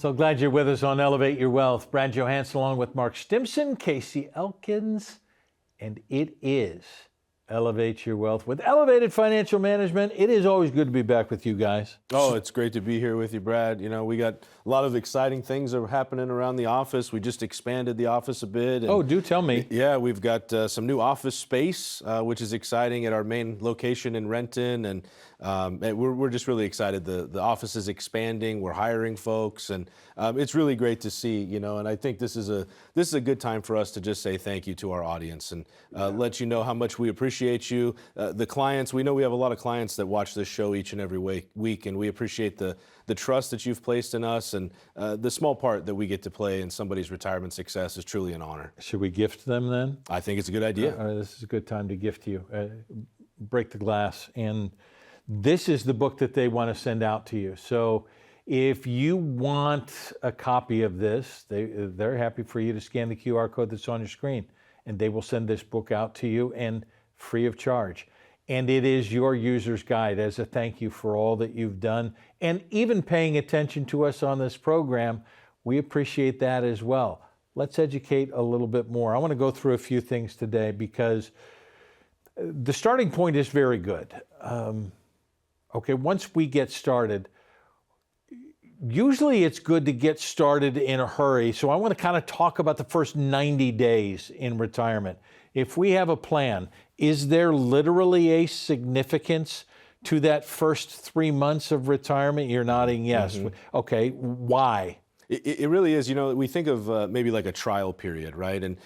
So glad you're with us on Elevate Your Wealth. Brad Johansson along with Mark Stimpson, Casey Elkins, and it is Elevate Your Wealth with Elevated Financial Management. It is always good to be back with you guys. Oh, it's great to be here with you, Brad. You know, we got a lot of exciting things that are happening around the office. We just expanded the office a bit. Oh, do tell me. Yeah, we've got some new office space, which is exciting at our main location in Renton. And we're just really excited. The office is expanding. We're hiring folks. And it's really great to see, you know, and I think this is a good time for us to just say thank you to our audience and let you know how much we appreciate you. The clients, we know we have a lot of clients that watch this show each and every week, and we appreciate the trust that you've placed in us, and the small part that we get to play in somebody's retirement success is truly an honor. Should we gift them then? I think it's a good idea. This is a good time to gift you. Break the glass. And this is the book that they want to send out to you. So if you want a copy of this, they're happy for you to scan the QR code that's on your screen, and they will send this book out to you and free of charge. And it is your user's guide as a thank you for all that you've done, and even paying attention to us on this program. We appreciate that as well. Let's educate a little bit more. I want to go through a few things today because the starting point is very good. Okay, once we get started, usually it's good to get started in a hurry. So I want to kind of talk about the first 90 days in retirement. If we have a plan, is there literally a significance to that first 3 months of retirement? You're nodding yes. Mm-hmm. Okay, why? It really is. You know, we think of maybe like a trial period, right? And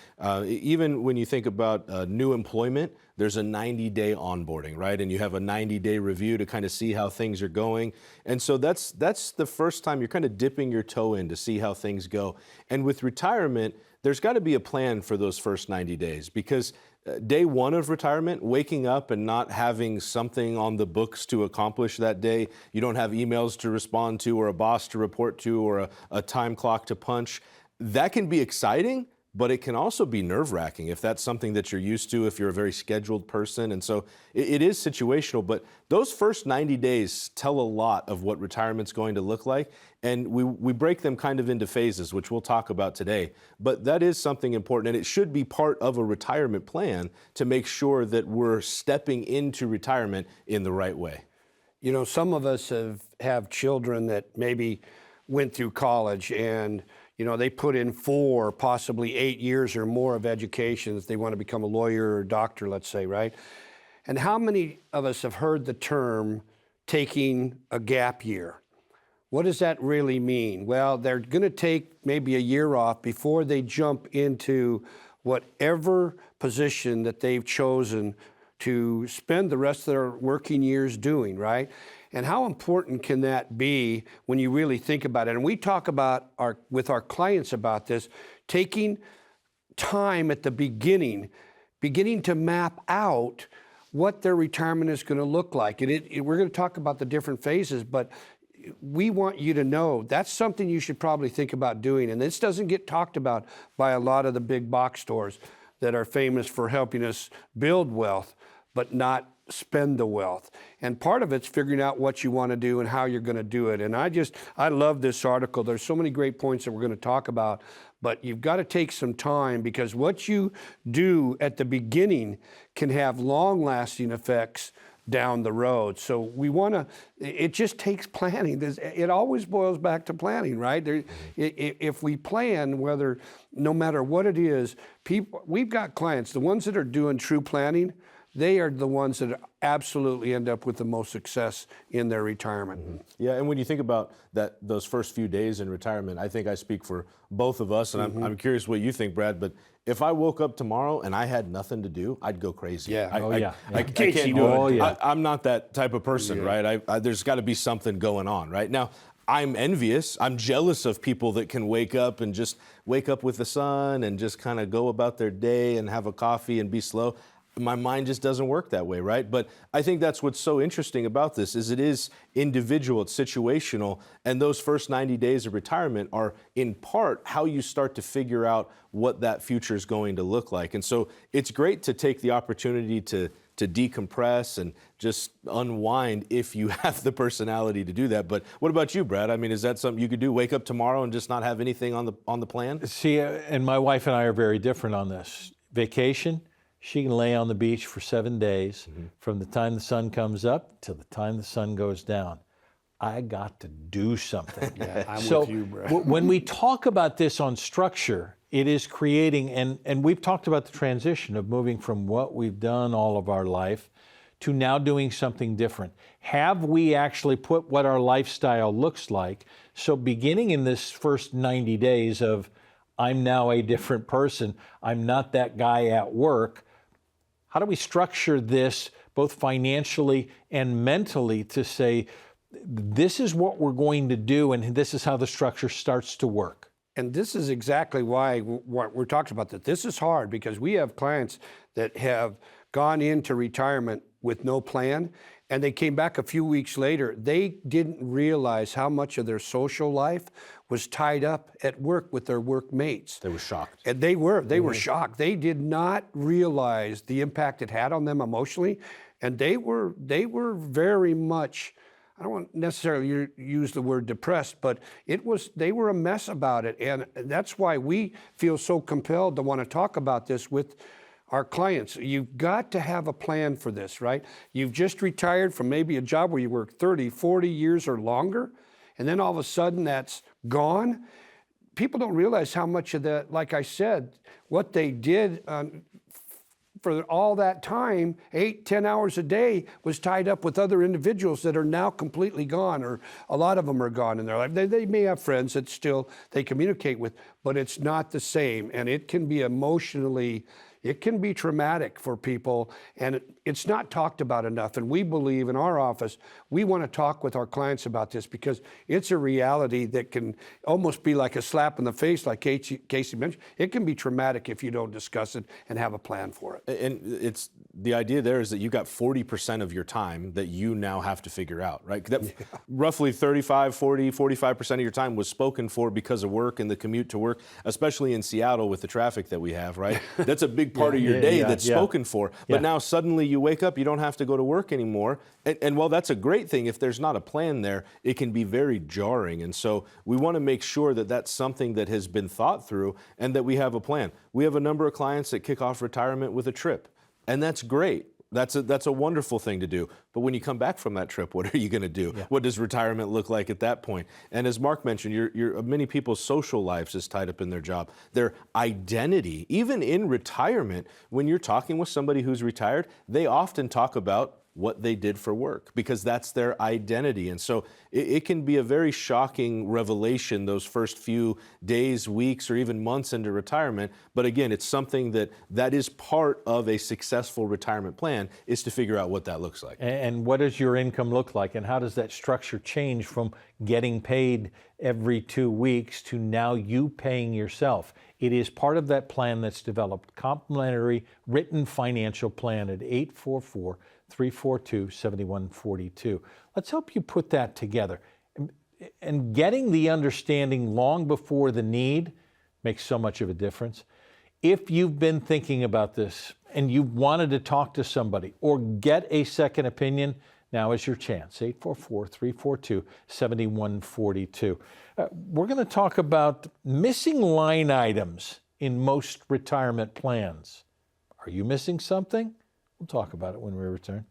even when you think about new employment, there's a 90-day onboarding, right? And you have a 90-day review to kind of see how things are going. And so that's the first time you're kind of dipping your toe in to see how things go. And with retirement, there's got to be a plan for those first 90 days, because day one of retirement, waking up and not having something on the books to accomplish that day, you don't have emails to respond to or a boss to report to or a time clock to punch, that can be exciting, but it can also be nerve-wracking if that's something that you're used to, if you're a very scheduled person. And so it is situational, but those first 90 days tell a lot of what retirement's going to look like. And we break them kind of into phases, which we'll talk about today. But that is something important, and it should be part of a retirement plan to make sure that we're stepping into retirement in the right way. You know, some of us have children that maybe went through college, and you know, they put in 4, possibly 8 years or more of education if they want to become a lawyer or doctor, let's say, right? And how many of us have heard the term taking a gap year? What does that really mean? Well, they're going to take maybe a year off before they jump into whatever position that they've chosen to spend the rest of their working years doing, right? And how important can that be when you really think about it? And we talk about with our clients about this, taking time at the beginning to map out what their retirement is going to look like. And we're going to talk about the different phases, but we want you to know that's something you should probably think about doing. And this doesn't get talked about by a lot of the big box stores that are famous for helping us build wealth, but not spend the wealth. And part of it's figuring out what you want to do and how you're going to do it. And I love this article. There's so many great points that we're going to talk about, but you've got to take some time, because what you do at the beginning can have long-lasting effects down the road. So we want to, it just takes planning. It always boils back to planning, right? If we plan, no matter what it is, we've got clients, the ones that are doing true planning, they are the ones that absolutely end up with the most success in their retirement. Mm-hmm. Yeah, and when you think about those first few days in retirement, I think I speak for both of us, and mm-hmm. I'm curious what you think, Brad, but if I woke up tomorrow and I had nothing to do, I'd go crazy. Yeah. I can't do it. Yeah. I'm not that type of person, right? There's got to be something going on, right? Now, I'm envious. I'm jealous of people that can wake up with the sun and just kind of go about their day and have a coffee and be slow. my mind just doesn't work that way, right? But I think that's what's so interesting about this is it is individual, it's situational, and those first 90 days of retirement are in part how you start to figure out what that future is going to look like. And so it's great to take the opportunity to decompress and just unwind if you have the personality to do that. But what about you, Brad? I mean, is that something you could do? Wake up tomorrow and just not have anything on the plan? See, and my wife and I are very different on this. Vacation, she can lay on the beach for 7 days from the time the sun comes up till the time the sun goes down. I got to do something. Yeah, I'm so with you, bro. When we talk about this on structure, it is creating, and we've talked about the transition of moving from what we've done all of our life to now doing something different. Have we actually put what our lifestyle looks like? So beginning in this first 90 days of, I'm now a different person, I'm not that guy at work, how do we structure this both financially and mentally to say, this is what we're going to do and this is how the structure starts to work? And this is exactly why what we're talking about, that this is hard, because we have clients that have gone into retirement with no plan, and they came back a few weeks later. They didn't realize how much of their social life was tied up at work with their workmates. They were shocked. And they were shocked. They did not realize the impact it had on them emotionally, and they were very much, I don't want to necessarily use the word depressed, but they were a mess about it. And that's why we feel so compelled to want to talk about this with our clients. You've got to have a plan for this, right? You've just retired from maybe a job where you worked 30, 40 years or longer, and then all of a sudden that's gone. People don't realize how much of that, like I said, what they did for all that time, 8-10 hours a day, was tied up with other individuals that are now completely gone, or a lot of them are gone in their life. They may have friends that still they communicate with, but it's not the same, and it can be emotionally, it can be traumatic for people, and it's not talked about enough. And we believe in our office, we want to talk with our clients about this because it's a reality that can almost be like a slap in the face, like Casey mentioned. It can be traumatic if you don't discuss it and have a plan for it. And it's the idea there is that you got 40% of your time that you now have to figure out, right? That roughly 35, 40, 45% of your time was spoken for because of work and the commute to work, especially in Seattle with the traffic that we have, right? That's a big part of your day that's spoken for. But now suddenly you wake up, you don't have to go to work anymore. And while that's a great thing, if there's not a plan there, it can be very jarring. And so we want to make sure that that's something that has been thought through and that we have a plan. We have a number of clients that kick off retirement with a trip, and that's great. That's a wonderful thing to do. But when you come back from that trip, what are you going to do? What does retirement look like at that point? And as Mark mentioned, many people's social lives is tied up in their job. Their identity, even in retirement, when you're talking with somebody who's retired, they often talk about what they did for work because that's their identity. And so it can be a very shocking revelation those first few days, weeks, or even months into retirement. But again, it's something that is part of a successful retirement plan, is to figure out what that looks like. And what does your income look like? And how does that structure change from getting paid every 2 weeks to now you paying yourself? It is part of that plan that's developed. Complimentary written financial plan at 844-342-7142. Let's help you put that together. And getting the understanding long before the need makes so much of a difference. If you've been thinking about this and you've wanted to talk to somebody or get a second opinion, now is your chance. 844-342-7142. We're going to talk about missing line items in most retirement plans. Are you missing something? We'll talk about it when we return.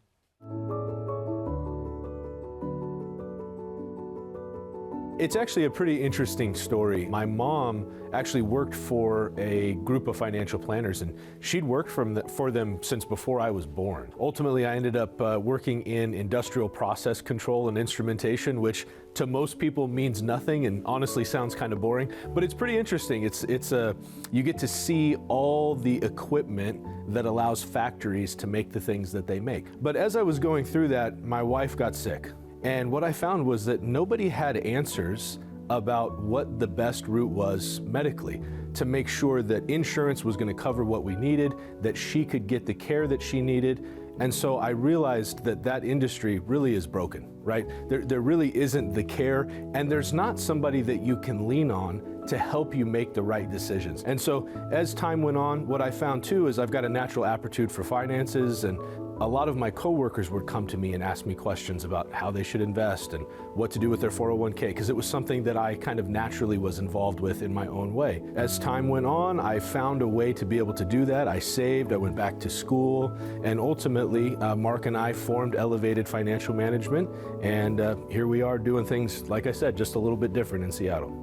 It's actually a pretty interesting story. My mom actually worked for a group of financial planners, and she'd worked for them since before I was born. Ultimately, I ended up working in industrial process control and instrumentation, which to most people means nothing and honestly sounds kind of boring, but it's pretty interesting. You get to see all the equipment that allows factories to make the things that they make. But as I was going through that, my wife got sick. And what I found was that nobody had answers about what the best route was medically to make sure that insurance was going to cover what we needed, that she could get the care that she needed. And so I realized that that industry really is broken, right? There really isn't the care, and there's not somebody that you can lean on to help you make the right decisions. And so as time went on, what I found too is I've got a natural aptitude for finances, and a lot of my coworkers would come to me and ask me questions about how they should invest and what to do with their 401k, because it was something that I kind of naturally was involved with in my own way. As time went on, I found a way to be able to do that. I saved, I went back to school, and ultimately, Mark and I formed Elevated Financial Management, and here we are doing things, like I said, just a little bit different in Seattle.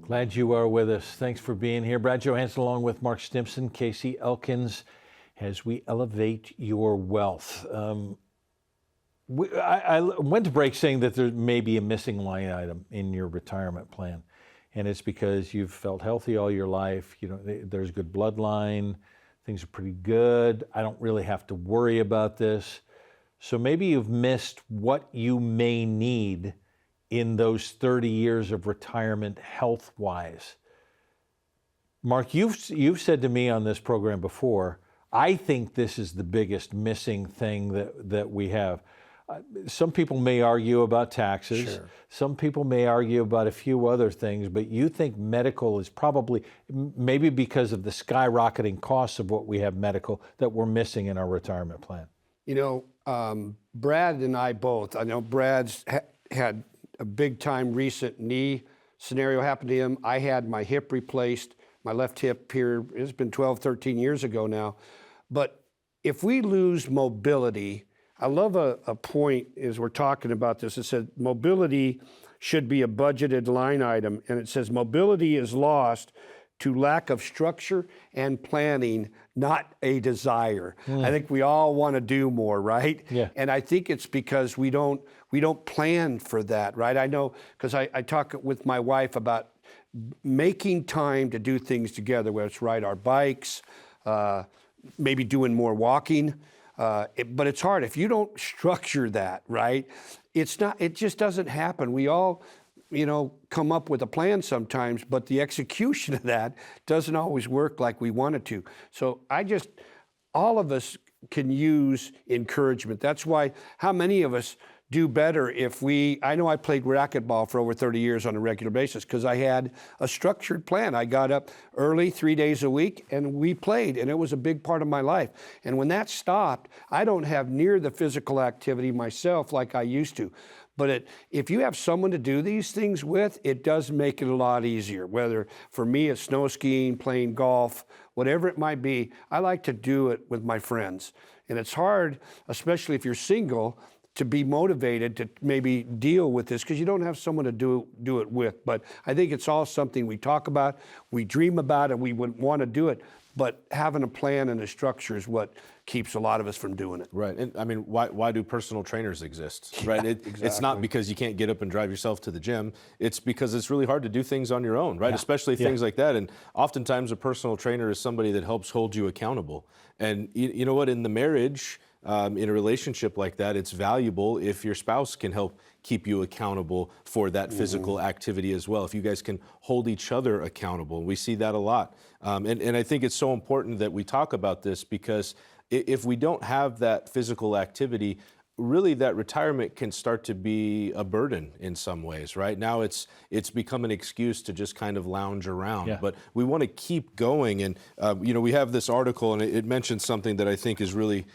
Glad you are with us. Thanks for being here. Brad Johansson along with Mark Stimpson, Casey Elkins, as we elevate your wealth. I went to break saying that there may be a missing line item in your retirement plan. And it's because you've felt healthy all your life. You know, there's good bloodline. Things are pretty good. I don't really have to worry about this. So maybe you've missed what you may need in those 30 years of retirement health-wise. Mark, you've said to me on this program before, I think this is the biggest missing thing that we have. Some people may argue about taxes. Sure. Some people may argue about a few other things, but you think medical is probably, maybe because of the skyrocketing costs of what we have medical, that we're missing in our retirement plan. You know, Brad and I both, I know Brad's had a big time recent knee scenario happened to him. I had my hip replaced, my left hip here, it's been 12, 13 years ago now. But if we lose mobility, I love a point as we're talking about this. It said mobility should be a budgeted line item. And it says mobility is lost to lack of structure and planning, not a desire. I think we all want to do more, right? Yeah. And I think it's because we don't plan for that, right? I know, because I talk with my wife about making time to do things together, whether it's ride our bikes, maybe doing more walking. But it's hard if you don't structure that, right? It just doesn't happen. We all, come up with a plan sometimes, but the execution of that doesn't always work like we want it to. So all of us can use encouragement. That's why, how many of us do better if I know I played racquetball for over 30 years on a regular basis because I had a structured plan. I got up early 3 days a week and we played, and it was a big part of my life. And when that stopped, I don't have near the physical activity myself like I used to. But if you have someone to do these things with, it does make it a lot easier. Whether for me it's snow skiing, playing golf, whatever it might be, I like to do it with my friends. And it's hard, especially if you're single, to be motivated to maybe deal with this because you don't have someone to do it with. But I think it's all something we talk about, we dream about, and we would want to do it. But having a plan and a structure is what keeps a lot of us from doing it. Right, and I mean, why do personal trainers exist, right? Exactly. It's not because you can't get up and drive yourself to the gym. It's because it's really hard to do things on your own, right? Yeah. Especially things like that. And oftentimes a personal trainer is somebody that helps hold you accountable. And you know what, in the marriage, in a relationship like that, it's valuable if your spouse can help keep you accountable for that physical activity as well. If you guys can hold each other accountable, we see that a lot. And I think it's so important that we talk about this because if we don't have that physical activity, really that retirement can start to be a burden in some ways, right? Now it's become an excuse to just kind of lounge around, Yeah. but we want to keep going. And we have this article and it mentions something that I think is really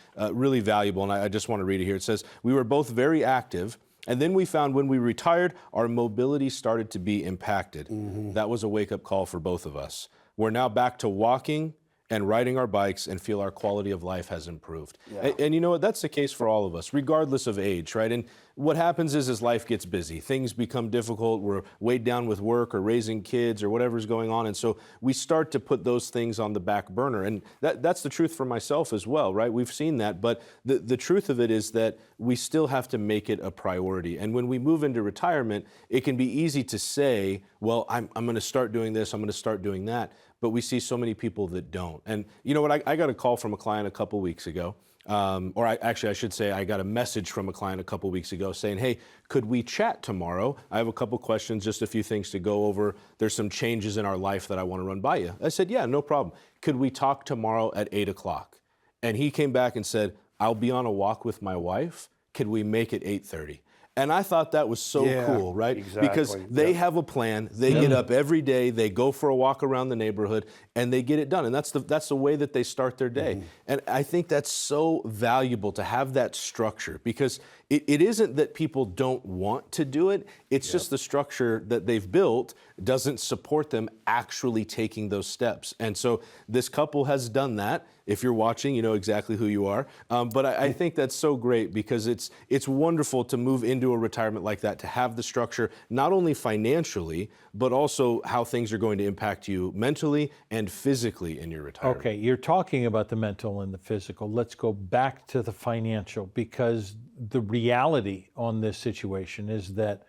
valuable, and I just want to read it here. It says, "We were both very active, and then we found when we retired, our mobility started to be impacted. That was a wake-up call for both of us. We're now back to walking and riding our bikes and feel our quality of life has improved." Yeah. And you know what? That's the case for all of us, regardless of age, right? And what happens is as life gets busy, things become difficult, we're weighed down with work or raising kids or whatever's going on, and so we start to put those things on the back burner. And that's the truth for myself as well, right? We've seen that, but the truth of it is that we still have to make it a priority. And when we move into retirement, it can be easy to say, well, I'm going to start doing this, I'm going to start doing that. But we see so many people that don't. And you know what? I got a call from a client a couple weeks ago. I should say, I got a message from a client a couple weeks ago saying, hey, could we chat tomorrow? I have a couple questions, just a few things to go over. There's some changes in our life that I want to run by you. I said, yeah, no problem. Could we talk tomorrow at 8 o'clock? And he came back and said, I'll be on a walk with my wife. Could we make it 8:30? And I thought that was so cool, right? Exactly. Because they have a plan. They get up every day. They go for a walk around the neighborhood, and they get it done. And that's the way that they start their day. And I think that's so valuable to have that structure, because it isn't that people don't want to do it. It's just the structure that they've built doesn't support them actually taking those steps. And so this couple has done that. If you're watching, you know exactly who you are. But I think that's so great, because it's wonderful to move into a retirement like that, to have the structure, not only financially, but also how things are going to impact you mentally and physically in your retirement. Okay, you're talking about the mental and the physical. Let's go back to the financial, because the reality on this situation is that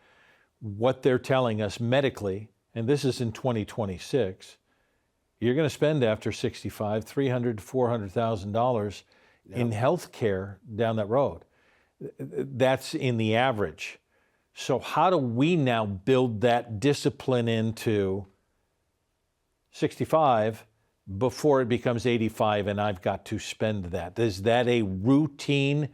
what they're telling us medically, and this is in 2026, you're going to spend after 65 $300,000 to $400,000 in health care down that road. That's in the average. So how do we now build that discipline into 65 before it becomes 85 and I've got to spend that? Is that a routine?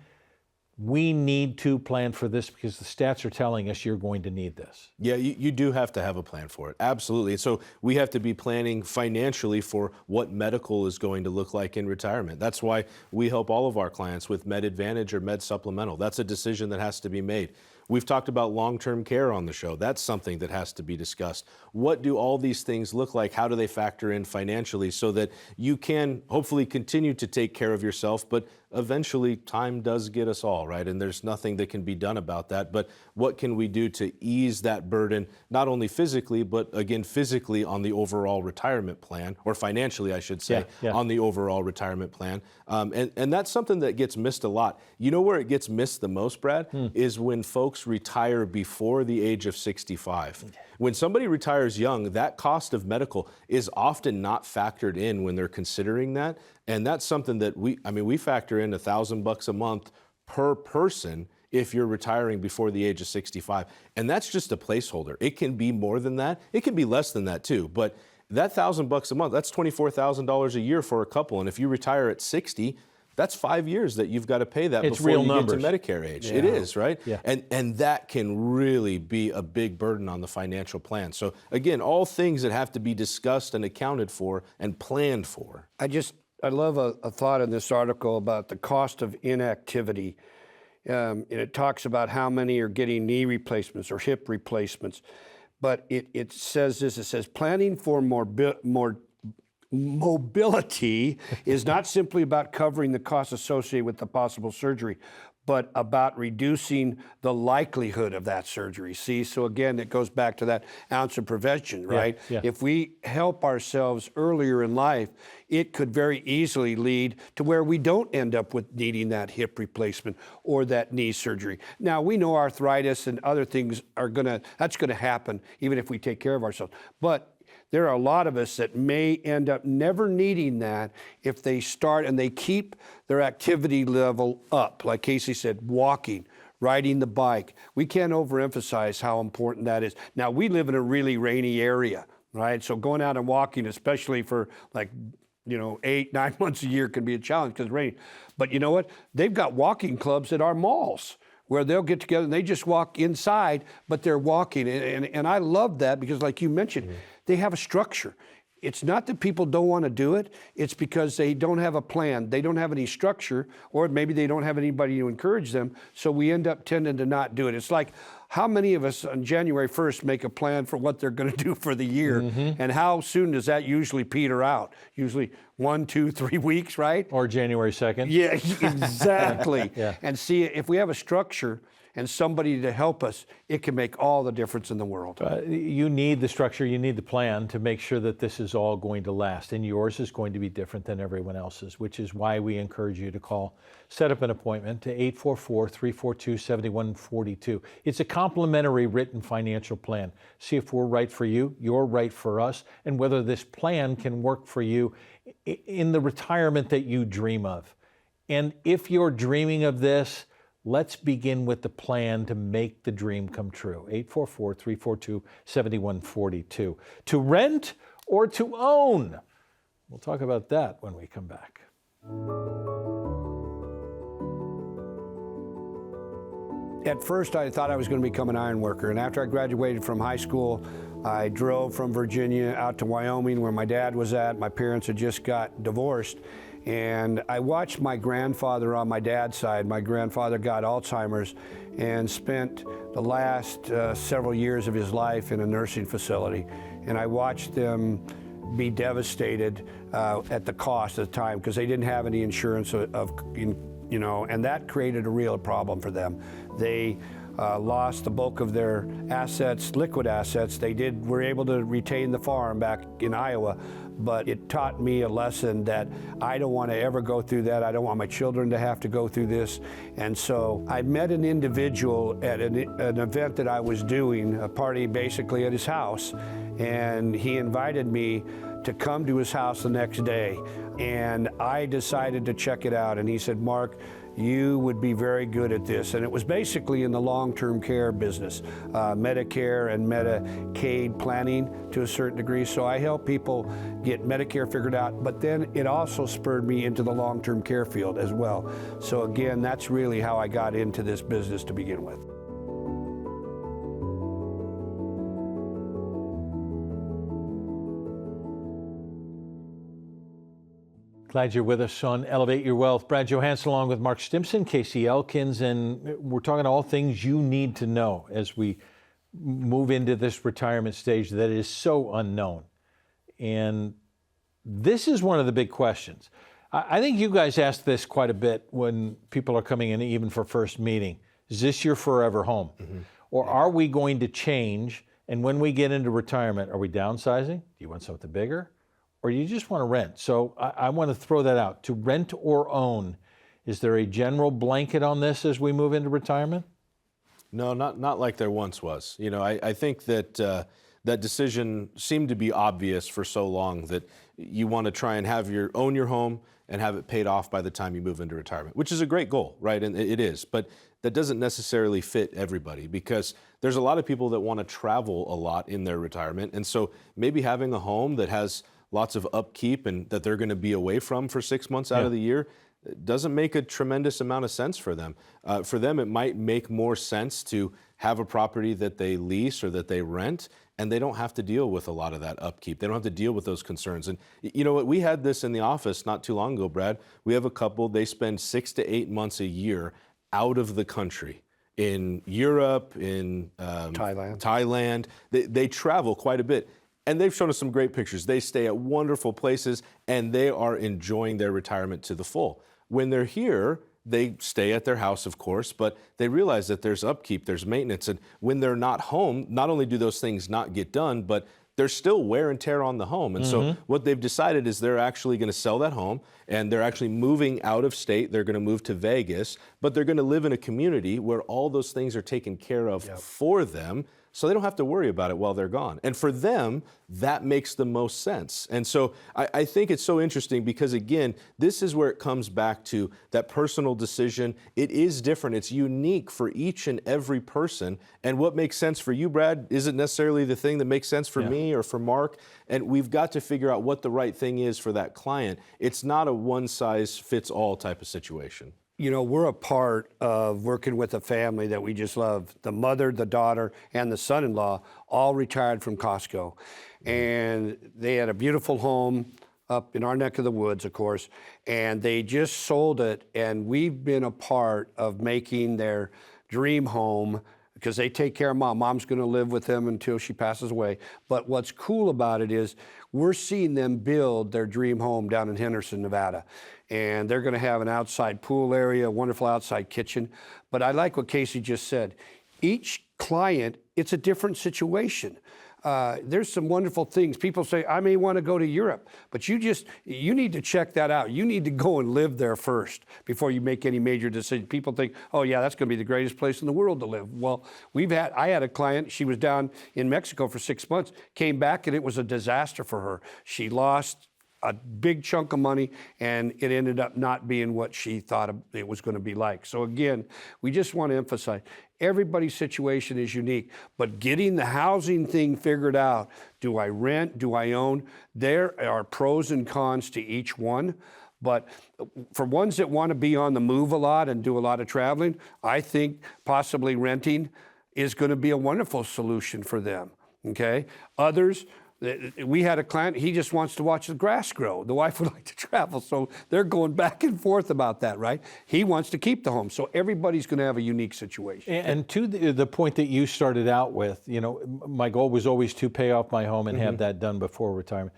We need to plan for this, because the stats are telling us you're going to need this. Yeah, you do have to have a plan for it. Absolutely. So we have to be planning financially for what medical is going to look like in retirement. That's why we help all of our clients with Med Advantage or Med Supplemental. That's a decision that has to be made. We've talked about long-term care on the show. That's something that has to be discussed. What do all these things look like? How do they factor in financially, so that you can hopefully continue to take care of yourself, but eventually time does get us all, right? And there's nothing that can be done about that. But what can we do to ease that burden, not only physically, but again, physically on the overall retirement plan, or financially, I should say, on the overall retirement plan. And that's something that gets missed a lot. You know where it gets missed the most, Brad, is when folks retire before the age of 65. When somebody retires young, that cost of medical is often not factored in when they're considering that. And that's something that we factor in $1,000 a month per person if you're retiring before the age of 65. And that's just a placeholder. It can be more than that. It can be less than that too. But that $1,000 a month, that's $24,000 a year for a couple. And if you retire at 60, that's 5 years that you've got to pay that before you get to Medicare age. It is, right? And that can really be a big burden on the financial plan. So again, all things that have to be discussed and accounted for and planned for. I love a thought in this article about the cost of inactivity. And it talks about how many are getting knee replacements or hip replacements. But it says this, it says planning for more mobility is not simply about covering the costs associated with the possible surgery, but about reducing the likelihood of that surgery. See, so again, it goes back to that ounce of prevention, right? If we help ourselves earlier in life, it could very easily lead to where we don't end up with needing that hip replacement or that knee surgery. Now, we know arthritis and other things that's gonna happen even if we take care of ourselves. But there are a lot of us that may end up never needing that if they start and they keep their activity level up. Like Casey said, walking, riding the bike. We can't overemphasize how important that is. Now, we live in a really rainy area, right? So going out and walking, especially for 8, 9 months a year, can be a challenge because it's raining. But you know what? They've got walking clubs at our malls where they'll get together and they just walk inside, but they're walking. And I love that because, like you mentioned, they have a structure. It's not that people don't want to do it. It's because they don't have a plan. They don't have any structure, or maybe they don't have anybody to encourage them. So we end up tending to not do it. It's like, how many of us on January 1st make a plan for what they're going to do for the year? And how soon does that usually peter out? Usually 1, 2, 3 weeks, right? Or January 2nd. Yeah, exactly. And see, if we have a structure and somebody to help us, it can make all the difference in the world. You need the structure, you need the plan to make sure that this is all going to last. And yours is going to be different than everyone else's, which is why we encourage you to call, set up an appointment to 844-342-7142. It's a complimentary written financial plan. See if we're right for you, you're right for us, and whether this plan can work for you in the retirement that you dream of. And if you're dreaming of this, let's begin with the plan to make the dream come true. 844-342-7142. To rent or to own? We'll talk about that when we come back. At first, I thought I was going to become an iron worker, and after I graduated from high school, I drove from Virginia out to Wyoming, where my dad was at. My parents had just got divorced, and I watched my grandfather on my dad's side. My grandfather got Alzheimer's and spent the last several years of his life in a nursing facility, and I watched them be devastated at the cost at the time because they didn't have any insurance and that created a real problem for them. They lost the bulk of their assets, liquid assets. They were able to retain the farm back in Iowa, but it taught me a lesson that I don't want to ever go through that. I don't want my children to have to go through this. And so I met an individual at an event that I was doing, a party basically at his house, and he invited me to come to his house the next day. And I decided to check it out. And he said, "Mark, you would be very good at this." And it was basically in the long-term care business, Medicare and Medicaid planning to a certain degree. So I help people get Medicare figured out, but then it also spurred me into the long-term care field as well. So again, that's really how I got into this business to begin with. Glad you're with us on Elevate Your Wealth. Brad Johansson along with Mark Stimpson, Casey Elkins, and we're talking all things you need to know as we move into this retirement stage that is so unknown. And this is one of the big questions. I think you guys ask this quite a bit when people are coming in, even for first meeting. Is this your forever home? Mm-hmm. Or are we going to change? And when we get into retirement, are we downsizing? Do you want something bigger? Or you just want to rent? So I want to throw that out. To rent or own, is there a general blanket on this as we move into retirement? No, not like there once was. I think that that decision seemed to be obvious for so long that you want to try and own your home and have it paid off by the time you move into retirement, which is a great goal, right? And it is, but that doesn't necessarily fit everybody because there's a lot of people that want to travel a lot in their retirement. And so maybe having a home that has lots of upkeep and that they're going to be away from for 6 months out of the year doesn't make a tremendous amount of sense for them. For them, it might make more sense to have a property that they lease or that they rent, and they don't have to deal with a lot of that upkeep. They don't have to deal with those concerns. And you know what? We had this in the office not too long ago, Brad. We have a couple, they spend 6 to 8 months a year out of the country. In Europe, in Thailand. They travel quite a bit. And they've shown us some great pictures. They stay at wonderful places, and they are enjoying their retirement to the full. When they're here, they stay at their house, of course, but they realize that there's upkeep, there's maintenance. And when they're not home, not only do those things not get done, but there's still wear and tear on the home. And so what they've decided is they're actually going to sell that home, and they're actually moving out of state. They're going to move to Vegas, but they're going to live in a community where all those things are taken care of for them, so they don't have to worry about it while they're gone. And for them, that makes the most sense. And so I think it's so interesting because, again, this is where it comes back to that personal decision. It is different. It's unique for each and every person. And what makes sense for you, Brad, isn't necessarily the thing that makes sense for me or for Mark. And we've got to figure out what the right thing is for that client. It's not a one-size-fits-all type of situation. We're a part of working with a family that we just love. The mother, the daughter, and the son-in-law all retired from Costco. And they had a beautiful home up in our neck of the woods, of course, and they just sold it. And we've been a part of making their dream home because they take care of Mom. Mom's going to live with them until she passes away. But what's cool about it is we're seeing them build their dream home down in Henderson, Nevada. And they're going to have an outside pool area, a wonderful outside kitchen. But I like what Casey just said. Each client, it's a different situation. There's some wonderful things. People say, I may want to go to Europe, but you need to check that out. You need to go and live there first before you make any major decision. People think, oh yeah, that's going to be the greatest place in the world to live. Well, I had a client, she was down in Mexico for 6 months, came back and it was a disaster for her. She lost a big chunk of money, and it ended up not being what she thought it was going to be like. So again, we just want to emphasize, everybody's situation is unique, but getting the housing thing figured out, do I rent, do I own? There are pros and cons to each one. But for ones that want to be on the move a lot and do a lot of traveling, I think possibly renting is going to be a wonderful solution for them, okay? Others, we had a client, he just wants to watch the grass grow. The wife would like to travel, so they're going back and forth about that, right? He wants to keep the home, so everybody's going to have a unique situation. And to the point that you started out with, you know, my goal was always to pay off my home and have that done before retirement.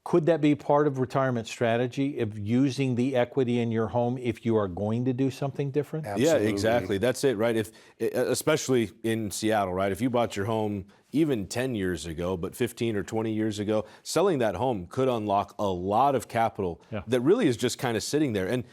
Could that be part of retirement strategy, of using the equity in your home if you are going to do something different? Absolutely. Yeah, exactly. That's it, right? Especially in Seattle, right? If you bought your home even 10 years ago, but 15 or 20 years ago, selling that home could unlock a lot of capital that really is just kind of sitting there. And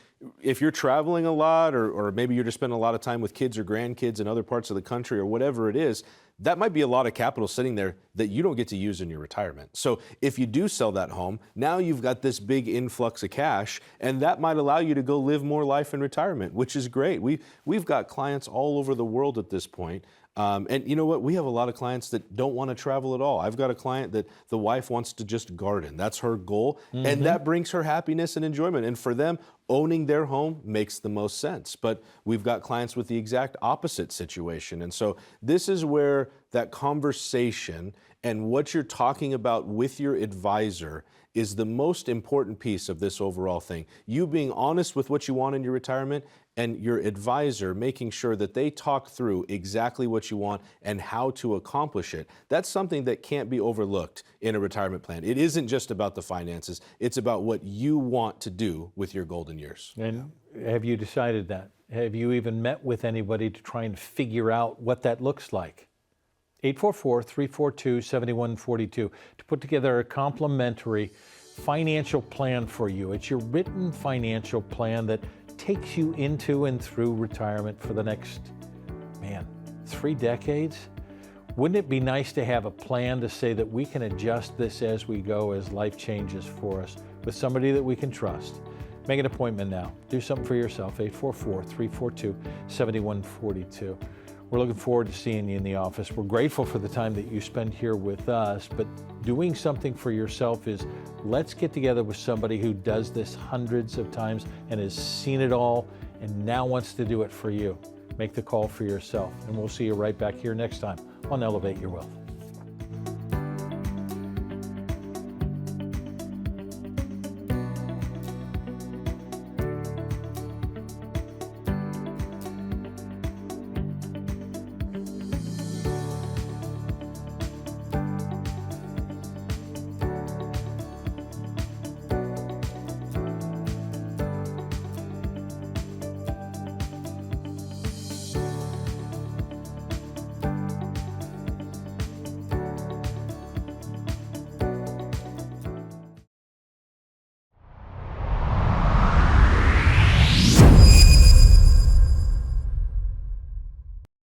if you're traveling a lot, or maybe you're just spending a lot of time with kids or grandkids in other parts of the country or whatever it is, that might be a lot of capital sitting there that you don't get to use in your retirement. So if you do sell that home, now you've got this big influx of cash, and that might allow you to go live more life in retirement, which is great. We've got clients all over the world at this point. And you know what? We have a lot of clients that don't want to travel at all. I've got a client that the wife wants to just garden. That's her goal. And that brings her happiness and enjoyment. And for them, owning their home makes the most sense. But we've got clients with the exact opposite situation. And so this is where that conversation and what you're talking about with your advisor is the most important piece of this overall thing. You being honest with what you want in your retirement, and your advisor making sure that they talk through exactly what you want and how to accomplish it. That's something that can't be overlooked in a retirement plan. It isn't just about the finances. It's about what you want to do with your golden years. And have you decided that? Have you even met with anybody to try and figure out what that looks like? 844-342-7142 to put together a complimentary financial plan for you. It's your written financial plan that takes you into and through retirement for the next, 3 decades. Wouldn't it be nice to have a plan to say that we can adjust this as we go, as life changes for us, with somebody that we can trust? Make an appointment now. Do something for yourself. 844-342-7142. We're looking forward to seeing you in the office. We're grateful for the time that you spend here with us, but doing something for yourself is, let's get together with somebody who does this hundreds of times and has seen it all and now wants to do it for you. Make the call for yourself, and we'll see you right back here next time on Elevate Your Wealth.